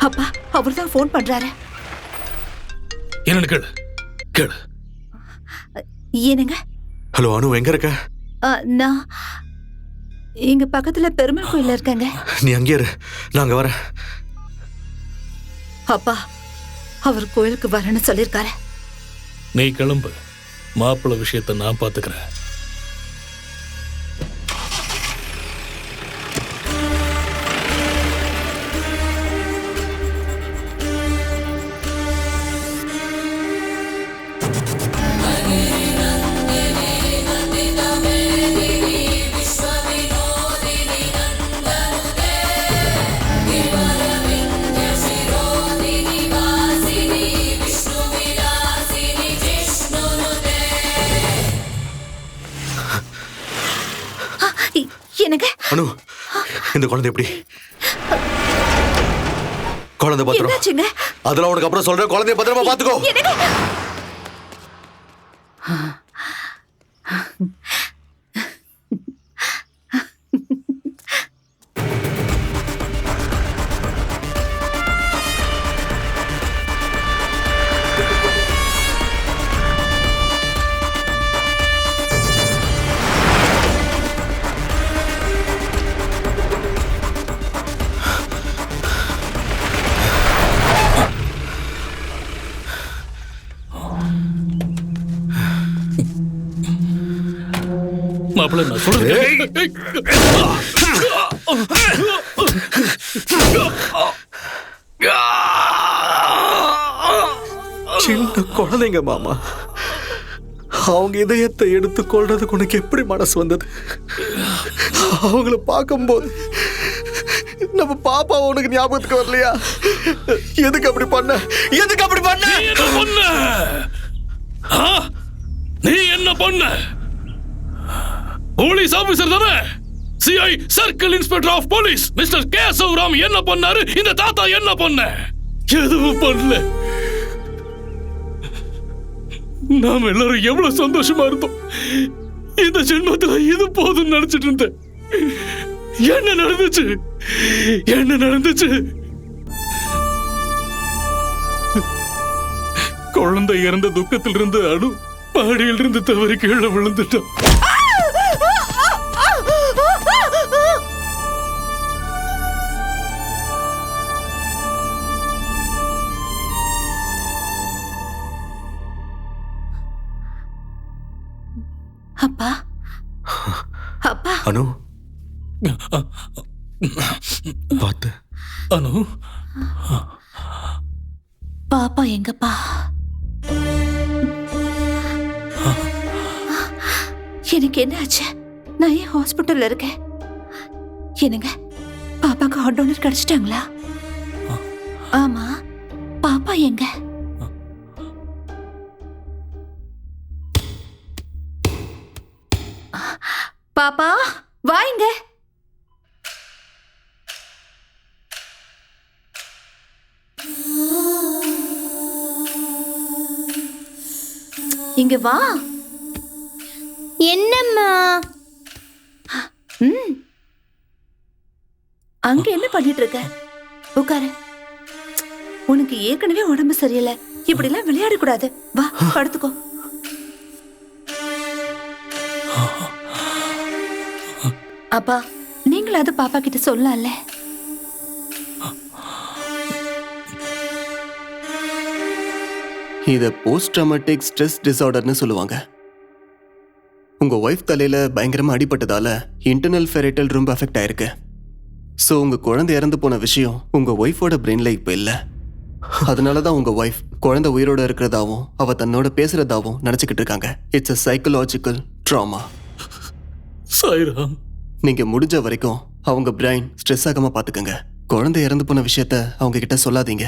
அப்பா அவர்தான் போன் பண்றாரு. என்னன்னு கேளு கேளு. ஏனுங்க? ஹலோ அனு, எங்க இருக்க? நான் இங்க பக்கத்துல பெருமாள் கோயில்ல இருக்கேங்க. நீ அங்கே இரு, நான் அங்க வரேன். அப்பா அவர் கோயிலுக்கு வரேன்னு சொல்லிருக்காரு. நீ கிளம்பு, மாப்பிள்ளை விஷயத்தை நான் பாத்துக்கிறேன். என்னங்க? அனு, இந்த குழந்தை எப்படி? குழந்தை பத்திரம். என்னாச்சுங்க? அதெல்லாம் உனக்கு அப்புறம் சொல்றேன். குழந்தைய பத்திரமா பாத்துக்கோ. மாப்பிள்ளை நான் சொல்றேன். சின்ன குழந்தைங்க மாமா, அவங்க இதயத்தை எடுத்து கொள்றதுக்கு உனக்கு எப்படி மனசு வந்தது? அவங்கள பார்க்கும்போது நம்ம பாப்பா உனக்கு ஞாபகத்துக்கு வரலையா? எதுக்கு அப்படி பண்ண? எதுக்கு அப்படி பண்ண? நீ என்ன பண்ண? போலீஸ் ஆபீசர் தானே? CI circle inspector of police mister Keshavaram என்ன பண்ணாரு? இந்த தாத்தா என்ன பண்ண? எதுவும் பண்ணல. நாம் எல்லாரும் எவ்வளவு சந்தோஷமா இருந்தோம். இந்த ஜென்மத்துல இது போதும் நினைச்சிட்டு இருந்தேன். என்ன நடந்துச்சு? என்ன நடந்துச்சு? குழந்தை இறந்த துக்கத்தில் இருந்து அனு பாடியில் இருந்து தவறி கீழே விழுந்துட்டான். அப்பா அப்பா. அனு பாத்து. அனு பாப்பா எங்கப்பா? எனக்கு என்ன ஆச்சு? நான் ஏன் ஹாஸ்பிட்டல்ல இருக்கேன்? என்னங்க, பாப்பாக்கு ஹார்ட் டோனர் கிடைச்சிட்டாங்களா? ஆமா, பாப்பா எங்க? பாப்பா வாங்க. இங்க வா. என்னம்மா? அங்க என்ன பண்ணிட்டு இருக்க? உட்காரு. உனக்கு ஏற்கனவே உடம்பு சரியில்லை, இப்படி எல்லாம் விளையாட கூடாது. வா படுத்துக்கோ. அப்பா நீங்களாவது பாப்பா கிட்ட சொல்லலாம்ல? இத போஸ்ட் ட்ராமேட்டிக் ஸ்ட்ரெஸ் டிசார்டர்னு சொல்லுவாங்க. உங்க ஒய்ஃப் தலையில பயங்கரமா அடிபட்டதால இன்டர்னல் ஃபெரைட்டல் ரொம்ப அஃபெக்ட் ஆயிருக்கு. ஸோ உங்க குழந்தை இறந்து போன விஷயம் உங்க ஒய்ஃபோட பிரெயின்ல இப்ப இல்ல. அதனாலதான் உங்க ஒய்ஃப் குழந்தை உயிரோட இருக்கிறதாவும் அவ தன்னோட பேசுறதாவும் நினைச்சுக்கிட்டு இருக்காங்க. It's a psychological drama. Sairam, நீங்க முடிஞ்ச வரைக்கும் அவங்க பிரெயின் ஸ்ட்ரெஸ் ஆகாம பாத்துக்கங்க. குழந்தை இறந்து போன விஷயத்த அவங்க கிட்ட சொல்லாதீங்க.